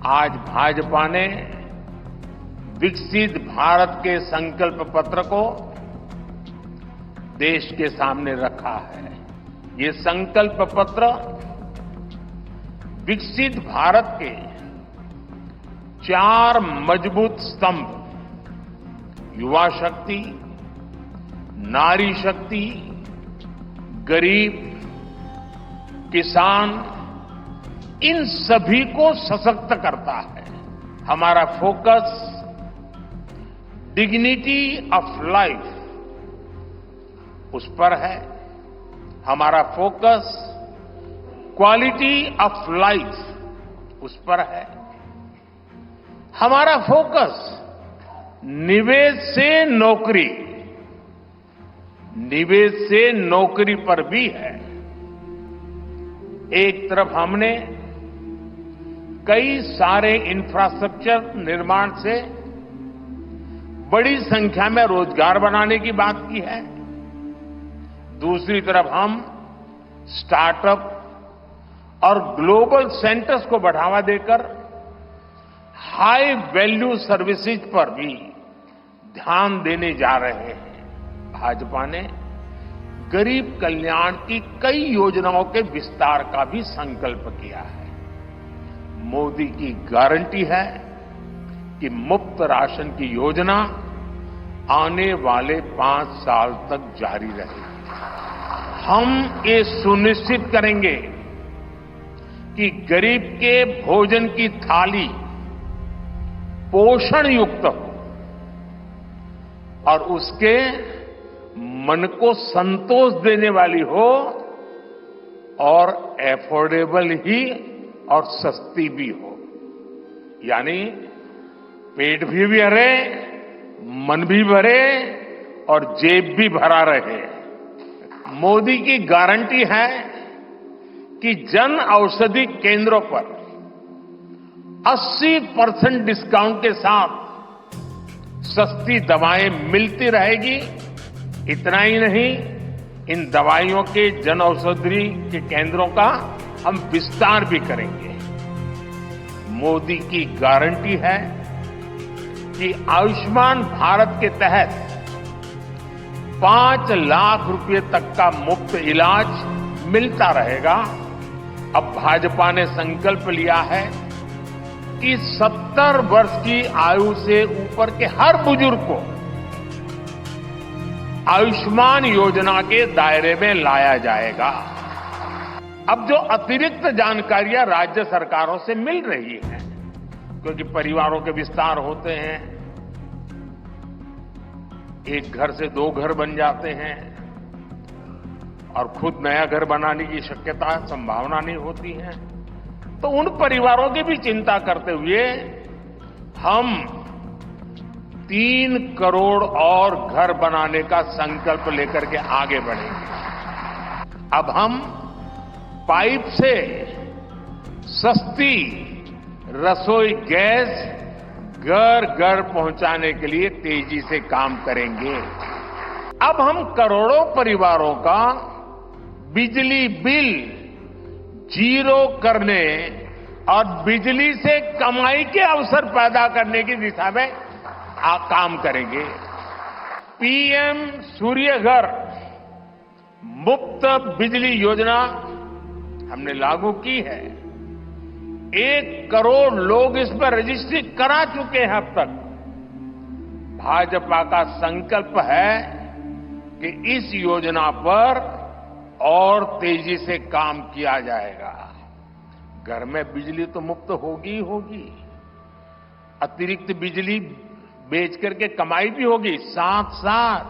आज भाजपा ने विकसित भारत के संकल्प पत्र को देश के सामने रखा है। ये संकल्प पत्र विकसित भारत के 4 मजबूत स्तंभ युवा शक्ति, नारी शक्ति, गरीब, किसान, इन सभी को सशक्त करता है। हमारा फोकस डिग्निटी ऑफ लाइफ उस पर है। हमारा फोकस क्वालिटी ऑफ लाइफ उस पर है। हमारा फोकस निवेश से नौकरी, निवेश से नौकरी पर भी है। एक तरफ हमने कई सारे इंफ्रास्ट्रक्चर निर्माण से बड़ी संख्या में रोजगार बनाने की बात की है। दूसरी तरफ हम स्टार्टअप और ग्लोबल सेंटर्स को बढ़ावा देकर हाई वैल्यू सर्विसेज पर भी ध्यान देने जा रहे हैं। भाजपा ने गरीब कल्याण की कई योजनाओं के विस्तार का भी संकल्प किया है। मोदी की गारंटी है कि मुफ्त राशन की योजना आने वाले 5 साल तक जारी रहेगी। हम ये सुनिश्चित करेंगे कि गरीब के भोजन की थाली पोषण युक्त हो और उसके मन को संतोष देने वाली हो और एफोर्डेबल ही और सस्ती भी हो। यानी पेट भी भरे, मन भी भरे और जेब भी भरा रहे। मोदी की गारंटी है कि जन औषधि केंद्रों पर 80% डिस्काउंट के साथ सस्ती दवाएं मिलती रहेगी। इतना ही नहीं, इन दवाइयों के जन औषधि के केंद्रों का हम विस्तार भी करेंगे। मोदी की गारंटी है कि आयुष्मान भारत के तहत 5 लाख रुपए तक का मुफ्त इलाज मिलता रहेगा। अब भाजपा ने संकल्प लिया है कि 70 वर्ष की आयु से ऊपर के हर बुजुर्ग को आयुष्मान योजना के दायरे में लाया जाएगा। अब जो अतिरिक्त जानकारियां राज्य सरकारों से मिल रही हैं, क्योंकि परिवारों के विस्तार होते हैं, एक घर से 2 घर बन जाते हैं और खुद नया घर बनाने की शक्यता, संभावना नहीं होती है, तो उन परिवारों की भी चिंता करते हुए हम 3 करोड़ और घर बनाने का संकल्प लेकर के आगे बढ़ेंगे। अब हम पाइप से सस्ती रसोई गैस घर घर पहुंचाने के लिए तेजी से काम करेंगे। अब हम करोड़ों परिवारों का बिजली बिल जीरो करने और बिजली से कमाई के अवसर पैदा करने की दिशा में काम करेंगे। पीएम सूर्य घर मुफ्त बिजली योजना हमने लागू की है। 1 करोड़ लोग इस पर रजिस्ट्री करा चुके हैं अब तक। भाजपा का संकल्प है कि इस योजना पर और तेजी से काम किया जाएगा। घर में बिजली तो मुफ्त होगी ही होगी, अतिरिक्त बिजली बेच करके कमाई भी होगी। साथ साथ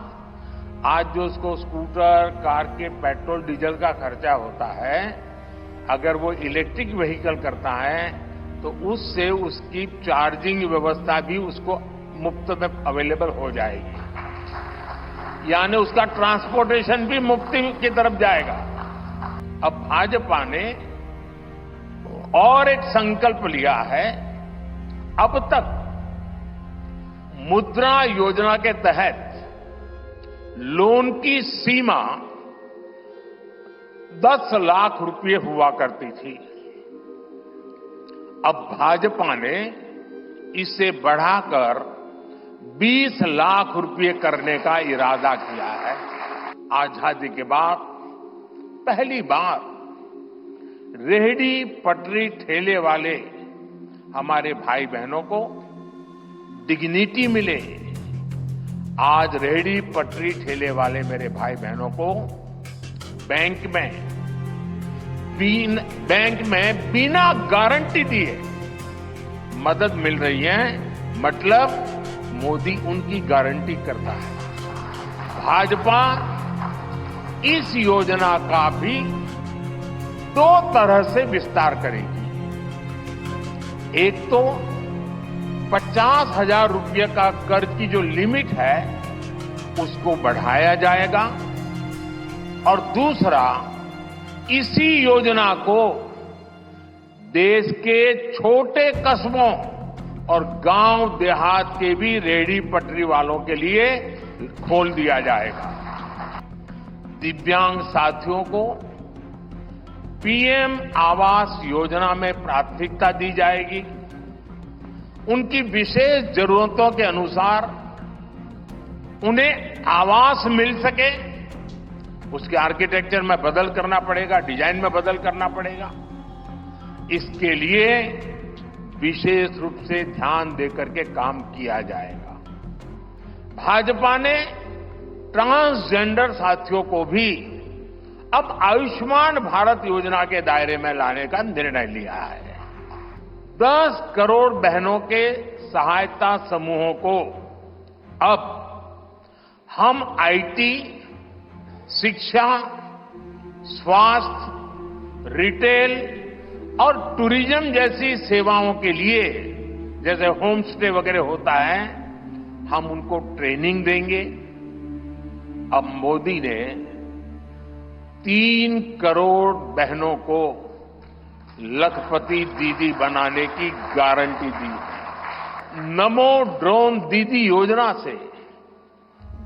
आज जो उसको स्कूटर, कार के पेट्रोल डीजल का खर्चा होता है, अगर वो इलेक्ट्रिक व्हीकल करता है तो उससे उसकी चार्जिंग व्यवस्था भी उसको मुफ्त में अवेलेबल हो जाएगी। यानी उसका ट्रांसपोर्टेशन भी मुफ्ती की तरफ जाएगा। अब भाजपा ने और एक संकल्प लिया है। अब तक मुद्रा योजना के तहत लोन की सीमा 10 लाख रुपए हुआ करती थी। अब भाजपा ने इसे बढ़ाकर 20 लाख रुपए करने का इरादा किया है। आजादी के बाद पहली बार रेहड़ी पटरी ठेले वाले हमारे भाई बहनों को डिग्निटी मिले। आज रेहड़ी पटरी ठेले वाले मेरे भाई बहनों को बैंक में बिना गारंटी दिए मदद मिल रही है। मतलब मोदी उनकी गारंटी करता है। भाजपा इस योजना का भी 2 तरह से विस्तार करेगी। एक तो 50,000 रुपये का कर्ज की जो लिमिट है उसको बढ़ाया जाएगा और दूसरा इसी योजना को देश के छोटे कस्बों और गांव देहात के भी रेहड़ी पटरी वालों के लिए खोल दिया जाएगा। दिव्यांग साथियों को पीएम आवास योजना में प्राथमिकता दी जाएगी। उनकी विशेष जरूरतों के अनुसार उन्हें आवास मिल सके, उसके आर्किटेक्चर में बदल करना पड़ेगा, डिजाइन में बदल करना पड़ेगा। इसके लिए विशेष रूप से ध्यान देकर के काम किया जाएगा। भाजपा ने ट्रांसजेंडर साथियों को भी अब आयुष्मान भारत योजना के दायरे में लाने का निर्णय लिया है। 10 करोड़ बहनों के सहायता समूहों को अब हम आईटी, शिक्षा, स्वास्थ्य, रिटेल और टूरिज्म जैसी सेवाओं के लिए, जैसे होम स्टे वगैरह होता है, हम उनको ट्रेनिंग देंगे। अब मोदी ने 3 करोड़ बहनों को लखपति दीदी बनाने की गारंटी दी है। नमो ड्रोन दीदी योजना से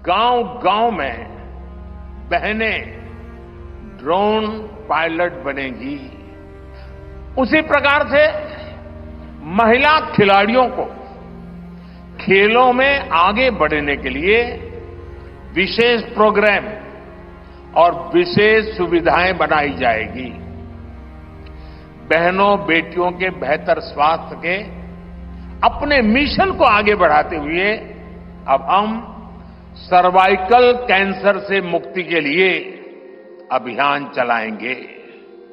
गांव-गांव में बहनें ड्रोन पायलट बनेंगी। उसी प्रकार से महिला खिलाड़ियों को खेलों में आगे बढ़ने के लिए विशेष प्रोग्राम और विशेष सुविधाएं बनाई जाएगी। बहनों बेटियों के बेहतर स्वास्थ्य के अपने मिशन को आगे बढ़ाते हुए अब हम सर्वाइकल कैंसर से मुक्ति के लिए अभियान चलाएंगे।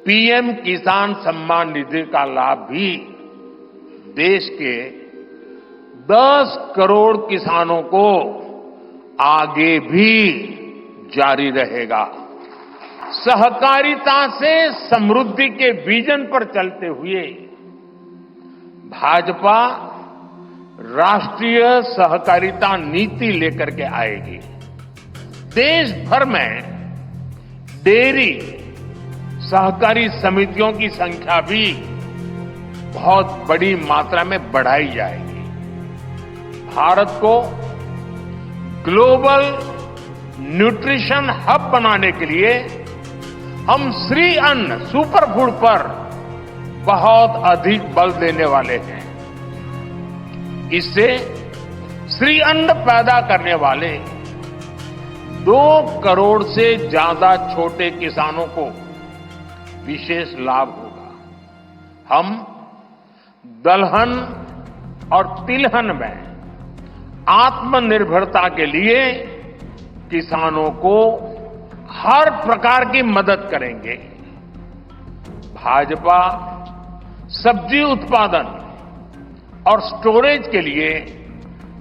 पीएम किसान सम्मान निधि का लाभ भी देश के 10 करोड़ किसानों को आगे भी जारी रहेगा। सहकारिता से समृद्धि के विजन पर चलते हुए भाजपा राष्ट्रीय सहकारिता नीति लेकर के आएगी। देश भर में डेयरी सहकारी समितियों की संख्या भी बहुत बड़ी मात्रा में बढ़ाई जाएगी। भारत को ग्लोबल न्यूट्रिशन हब बनाने के लिए हम श्री अन्न सुपरफूड पर बहुत अधिक बल देने वाले हैं। इससे श्री अन्न पैदा करने वाले 2 करोड़ से ज्यादा छोटे किसानों को विशेष लाभ होगा। हम दलहन और तिलहन में आत्मनिर्भरता के लिए किसानों को हर प्रकार की मदद करेंगे। भाजपा सब्जी उत्पादन और स्टोरेज के लिए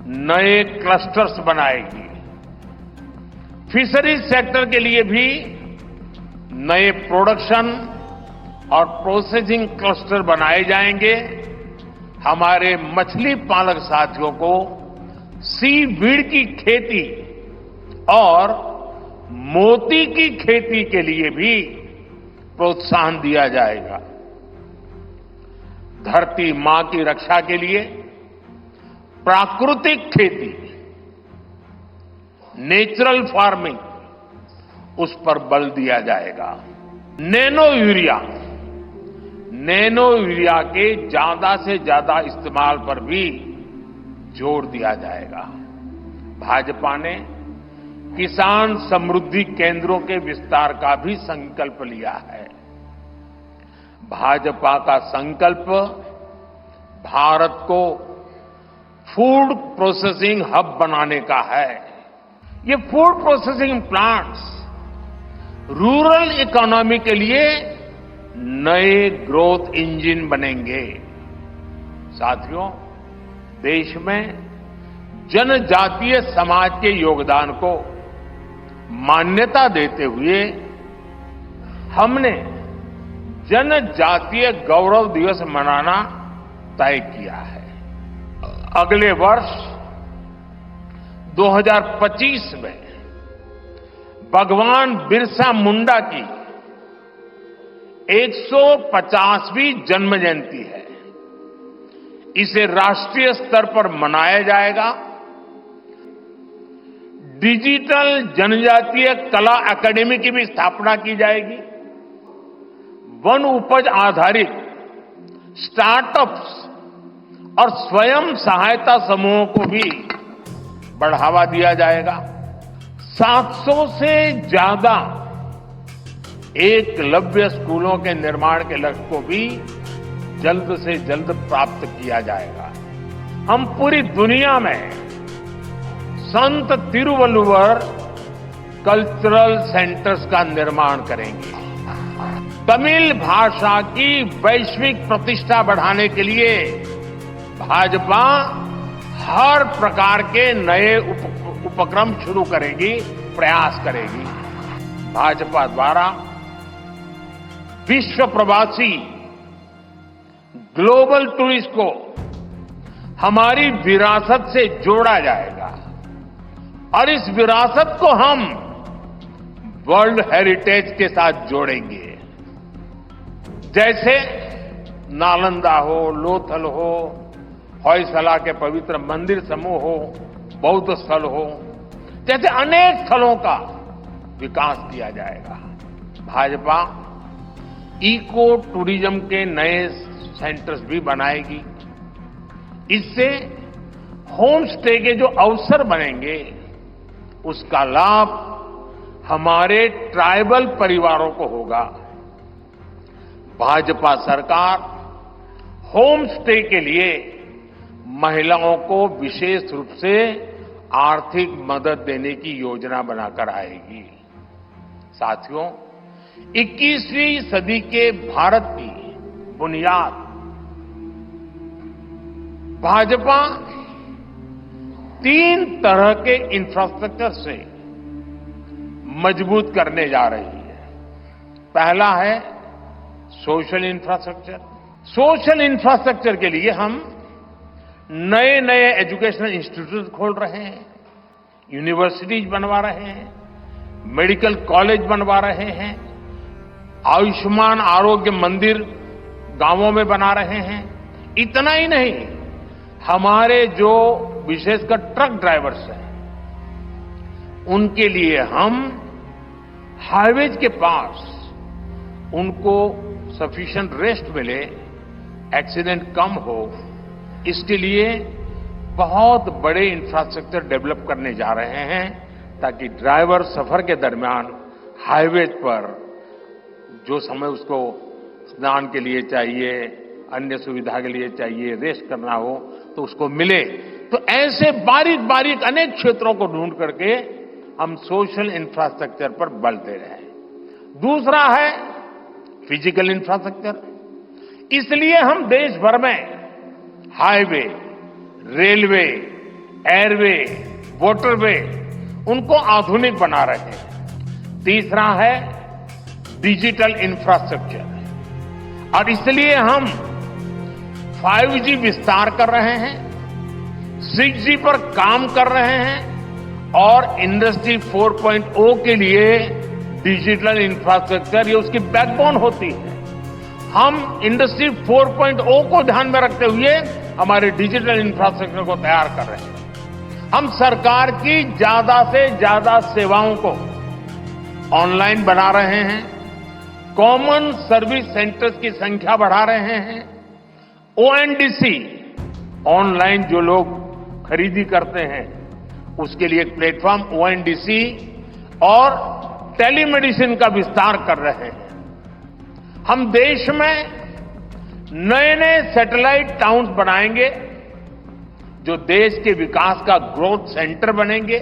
नए क्लस्टर्स बनाएगी। फिशरीज सेक्टर के लिए भी नए प्रोडक्शन और प्रोसेसिंग क्लस्टर बनाए जाएंगे। हमारे मछली पालक साथियों को सीवीड की खेती और मोती की खेती के लिए भी प्रोत्साहन दिया जाएगा। धरती मां की रक्षा के लिए प्राकृतिक खेती, नेचुरल फार्मिंग, उस पर बल दिया जाएगा। नैनो यूरिया, नैनो यूरिया के ज्यादा से ज्यादा इस्तेमाल पर भी जोर दिया जाएगा। भाजपा ने किसान समृद्धि केंद्रों के विस्तार का भी संकल्प लिया है। भाजपा का संकल्प भारत को फूड प्रोसेसिंग हब बनाने का है। ये food processing plants rural economy के लिए नए ग्रोथ इंजन बनेंगे। साथियों, देश में जनजातीय समाज के योगदान को मान्यता देते हुए हमने जनजातीय गौरव दिवस मनाना तय किया है। अगले वर्ष 2025 में भगवान बिरसा मुंडा की 150वीं जन्म जयंती है। इसे राष्ट्रीय स्तर पर मनाया जाएगा। डिजिटल जनजातीय कला अकादमी की भी स्थापना की जाएगी। वन उपज आधारित स्टार्टअप्स और स्वयं सहायता समूहों को भी बढ़ावा दिया जाएगा। 700 से ज्यादा एकलव्य स्कूलों के निर्माण के लक्ष्य को भी जल्द से जल्द प्राप्त किया जाएगा। हम पूरी दुनिया में संत तिरुवल्लुवर कल्चरल सेंटर्स का निर्माण करेंगे। तमिल भाषा की वैश्विक प्रतिष्ठा बढ़ाने के लिए भाजपा हर प्रकार के नए उपक्रम शुरू करेगी, प्रयास करेगी। भाजपा द्वारा विश्व प्रवासी ग्लोबल टूरिस्ट को हमारी विरासत से जोड़ा जाएगा और इस विरासत को हम वर्ल्ड हेरिटेज के साथ जोड़ेंगे। जैसे नालंदा हो, लोथल हो, होयसला के पवित्र मंदिर समूह हो, बौद्ध स्थल हो, जैसे अनेक स्थलों का विकास किया जाएगा। भाजपा इको टूरिज्म के नए सेंटर्स भी बनाएगी। इससे होम स्टे के जो अवसर बनेंगे उसका लाभ हमारे ट्राइबल परिवारों को होगा। भाजपा सरकार होम स्टे के लिए महिलाओं को विशेष रूप से आर्थिक मदद देने की योजना बनाकर आएगी। साथियों, 21वीं सदी के भारत की बुनियाद भाजपा 3 तरह के इंफ्रास्ट्रक्चर से मजबूत करने जा रही है। पहला है सोशल इंफ्रास्ट्रक्चर। सोशल इंफ्रास्ट्रक्चर के लिए हम नए नए एजुकेशनल इंस्टीट्यूट खोल रहे हैं, यूनिवर्सिटीज बनवा रहे हैं, मेडिकल कॉलेज बनवा रहे हैं, आयुष्मान आरोग्य मंदिर गांवों में बना रहे हैं। इतना ही नहीं, हमारे जो विशेषकर ट्रक ड्राइवर्स हैं उनके लिए हम हाईवेज के पास उनको सफिशिएंट रेस्ट मिले, एक्सीडेंट कम हो, इसके लिए बहुत बड़े इंफ्रास्ट्रक्चर डेवलप करने जा रहे हैं ताकि ड्राइवर सफर के दरमियान हाईवेज पर जो समय उसको स्नान के लिए चाहिए, अन्य सुविधा के लिए चाहिए, रेस्ट करना हो तो उसको मिले। तो ऐसे बारीक बारीक अनेक क्षेत्रों को ढूंढ करके हम सोशल इंफ्रास्ट्रक्चर पर बल दे रहे हैं। दूसरा है फिजिकल इंफ्रास्ट्रक्चर। इसलिए हम देश भर में हाईवे, रेलवे, एयरवे, वाटरवे उनको आधुनिक बना रहे हैं। तीसरा है डिजिटल इंफ्रास्ट्रक्चर और इसलिए हम 5G विस्तार कर रहे हैं, 6G पर काम कर रहे हैं और इंडस्ट्री 4.0 के लिए डिजिटल इंफ्रास्ट्रक्चर ये उसकी बैकबोन होती है। हम इंडस्ट्री 4.0 को ध्यान में रखते हुए हमारे डिजिटल इंफ्रास्ट्रक्चर को तैयार कर रहे हैं। हम सरकार की ज्यादा से ज्यादा सेवाओं को ऑनलाइन बना रहे हैं, कॉमन सर्विस सेंटर्स की संख्या बढ़ा रहे हैं। ओएनडीसी, ऑनलाइन जो लोग खरीदी करते हैं उसके लिए एक प्लेटफॉर्म ओएनडीसी और टेलीमेडिसिन का विस्तार कर रहे हैं। हम देश में नए नए सैटेलाइट टाउन्स बनाएंगे जो देश के विकास का ग्रोथ सेंटर बनेंगे,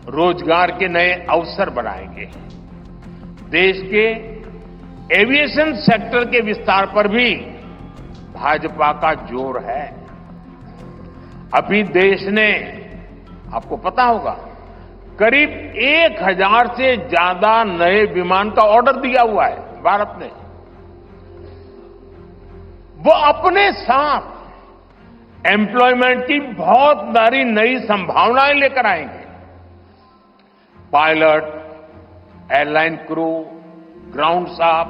रोजगार के नए अवसर बनाएंगे। देश के एविएशन सेक्टर के विस्तार पर भी भाजपा का जोर है। अभी देश ने, आपको पता होगा, करीब 1000 से ज्यादा नए विमान का ऑर्डर दिया हुआ है भारत ने। वो अपने साथ एम्प्लॉयमेंट की बहुत सारी नई संभावनाएं लेकर आएंगे। Pilot, airline crew, ground staff,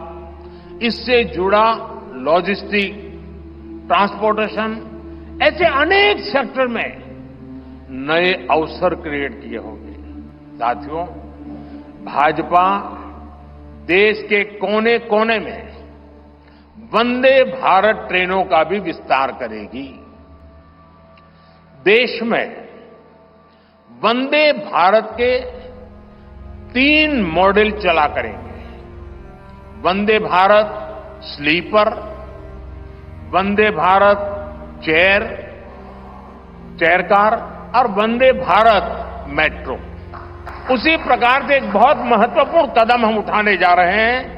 इससे जुड़ा लॉजिस्टिक, ट्रांसपोर्टेशन, ऐसे अनेक सेक्टर में नए अवसर क्रिएट किए होंगे। साथियों, भाजपा देश के कोने कोने में वंदे भारत ट्रेनों का भी विस्तार करेगी। देश में वंदे भारत के 3 मॉडल चला करेंगे। Vande Bharat sleeper, Vande Bharat chair car और वंदे भारत मेट्रो। उसी प्रकार से एक बहुत महत्वपूर्ण कदम हम उठाने जा रहे हैं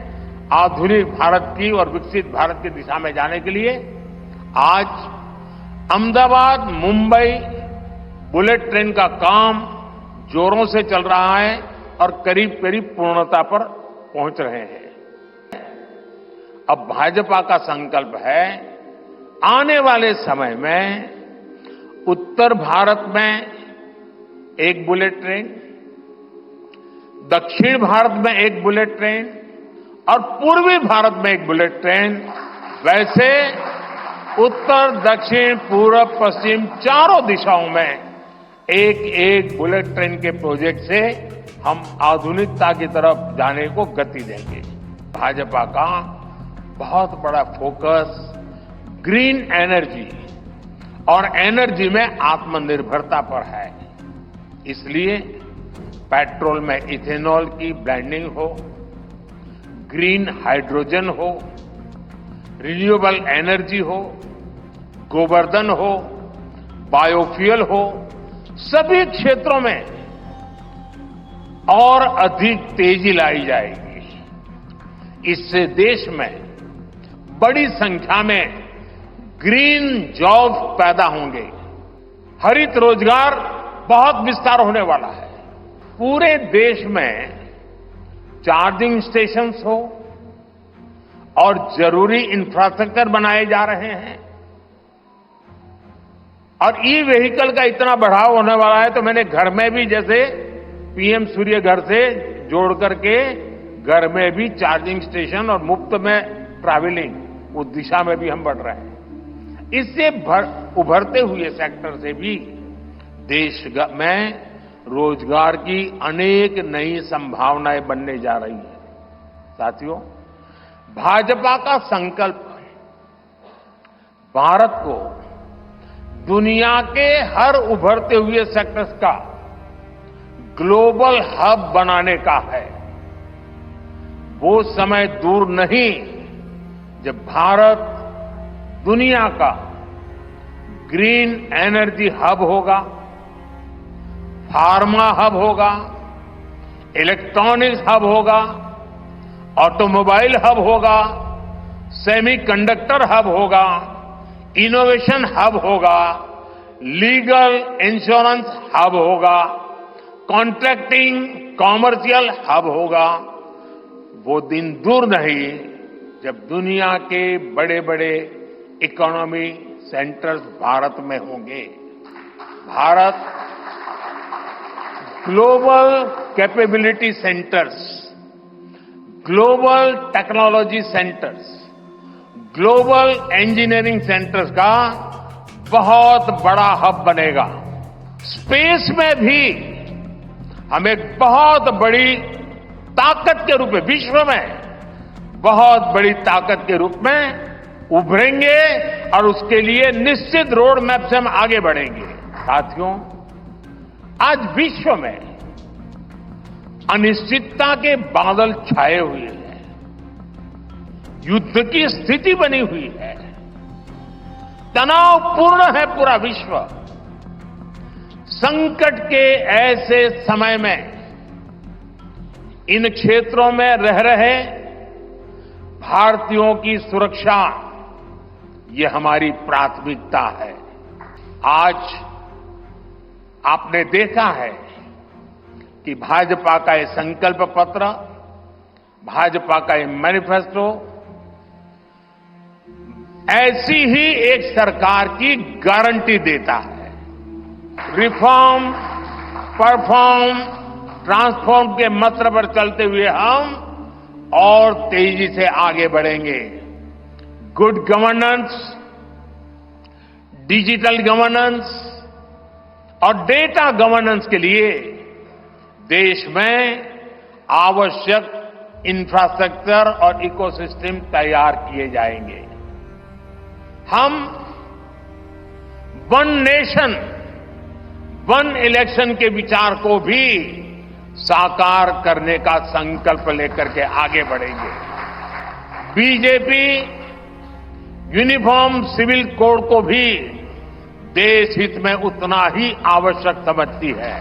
आधुनिक भारत की और विकसित भारत की दिशा में जाने के लिए। आज अहमदाबाद मुंबई बुलेट ट्रेन का काम जोरों से चल रहा है और करीब करीब पूर्णता पर पहुंच रहे हैं। अब भाजपा का संकल्प है आने वाले समय में उत्तर भारत में एक बुलेट ट्रेन, दक्षिण भारत में एक बुलेट ट्रेन और पूर्वी भारत में एक बुलेट ट्रेन, वैसे उत्तर, दक्षिण, पूर्व, पश्चिम चारों दिशाओं में एक एक बुलेट ट्रेन के प्रोजेक्ट से हम आधुनिकता की तरफ जाने को गति देंगे। भाजपा का बहुत बड़ा फोकस ग्रीन एनर्जी और एनर्जी में आत्मनिर्भरता पर है। इसलिए पेट्रोल में इथेनॉल की ब्लेंडिंग हो, ग्रीन हाइड्रोजन हो, रिन्यूएबल एनर्जी हो, गोवर्धन हो, बायोफ्यूल हो, सभी क्षेत्रों में और अधिक तेजी लाई जाएगी। इससे देश में बड़ी संख्या में ग्रीन जॉब पैदा होंगे। हरित रोजगार बहुत विस्तार होने वाला है। पूरे देश में चार्जिंग स्टेशंस हो और जरूरी इंफ्रास्ट्रक्चर बनाए जा रहे हैं। और ई व्हीकल का इतना बढ़ाव होने वाला है तो मैंने घर में भी, जैसे पीएम सूर्य घर से जोड़ करके घर में भी चार्जिंग स्टेशन और मुफ्त में ट्रैवलिंग, उस दिशा में भी हम बढ़ रहे हैं। इससे उभरते हुए सेक्टर से भी देश में रोजगार की अनेक नई संभावनाएं बनने जा रही है। साथियों, भाजपा का संकल्प भारत को दुनिया के हर उभरते हुए सेक्टर्स का ग्लोबल हब बनाने का है। वो समय दूर नहीं जब भारत दुनिया का ग्रीन एनर्जी हब होगा, फार्मा हब होगा, इलेक्ट्रॉनिक्स हब होगा, ऑटोमोबाइल हब होगा, सेमीकंडक्टर हब होगा, इनोवेशन हब होगा, लीगल इंश्योरेंस हब होगा, कॉन्ट्रैक्टिंग कॉमर्शियल हब होगा। वो दिन दूर नहीं जब दुनिया के बड़े बड़े इकोनॉमी सेंटर्स भारत में होंगे। Bharat global capability centres, global technology centres, global engineering centres का बहुत बड़ा हब बनेगा। स्पेस में भी हम एक बहुत बड़ी ताकत के रूप में विश्व में बहुत बड़ी ताकत के रूप में उभरेंगे और उसके लिए निश्चित रोड मैप से हम आगे बढ़ेंगे। साथियों, आज विश्व में अनिश्चितता के बादल छाए हुए हैं, युद्ध की स्थिति बनी हुई है, तनावपूर्ण है पूरा विश्व। संकट के ऐसे समय में इन क्षेत्रों में रह रहे भारतीयों की सुरक्षा ये हमारी प्राथमिकता है। आज आपने देखा है कि भाजपा का ये संकल्प पत्र, भाजपा का ये मैनिफेस्टो ऐसी ही एक सरकार की गारंटी देता है। रिफॉर्म, परफॉर्म, ट्रांसफॉर्म के मंत्र पर चलते हुए हम और तेजी से आगे बढ़ेंगे। गुड गवर्नेंस, डिजिटल गवर्नेंस और डेटा गवर्नेंस के लिए देश में आवश्यक इंफ्रास्ट्रक्चर और इकोसिस्टम तैयार किए जाएंगे। हम वन नेशन, वन इलेक्शन के विचार को भी साकार करने का संकल्प लेकर के आगे बढ़ेंगे। बीजेपी यूनिफॉर्म सिविल कोड को भी देश हित में उतना ही आवश्यक समझती है।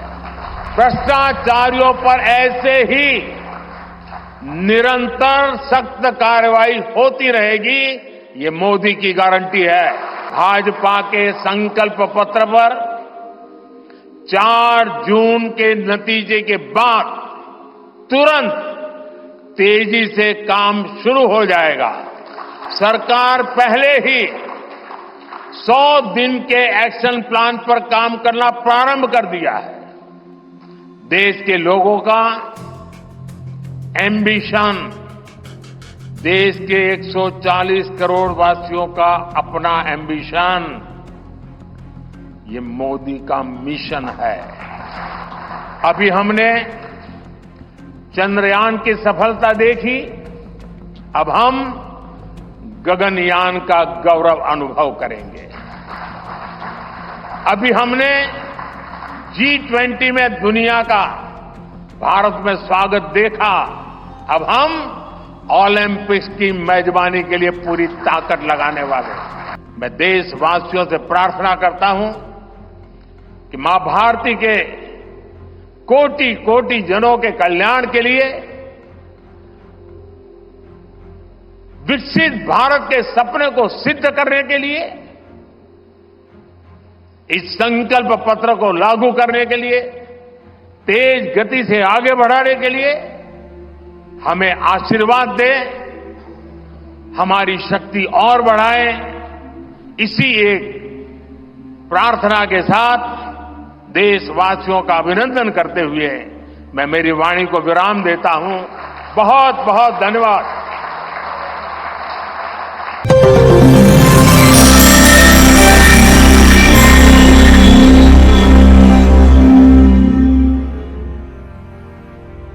भ्रष्टाचारियों पर ऐसे ही निरंतर सख्त कार्रवाई होती रहेगी, ये मोदी की गारंटी है। भाजपा के संकल्प पत्र पर 4 जून के नतीजे के बाद तुरंत तेजी से काम शुरू हो जाएगा। सरकार पहले ही 100 दिन के एक्शन प्लान पर काम करना प्रारंभ कर दिया है। देश के लोगों का एम्बिशन, देश के 140 करोड़ वासियों का अपना एम्बिशन, ये मोदी का मिशन है। अभी हमने चंद्रयान की सफलता देखी, अब हम गगनयान का गौरव अनुभव करेंगे। अभी हमने G20 में दुनिया का भारत में स्वागत देखा, अब हम ओलंपिक्स की मेजबानी के लिए पूरी ताकत लगाने वाले हैं। मैं देशवासियों से प्रार्थना करता हूं कि मां भारती के कोटि कोटि जनों के कल्याण के लिए, विकसित भारत के सपने को सिद्ध करने के लिए, इस संकल्प पत्र को लागू करने के लिए, तेज गति से आगे बढ़ाने के लिए हमें आशीर्वाद दे, हमारी शक्ति और बढ़ाए। इसी एक प्रार्थना के साथ देशवासियों का अभिनंदन करते हुए मैं मेरी वाणी को विराम देता हूं। बहुत बहुत धन्यवाद।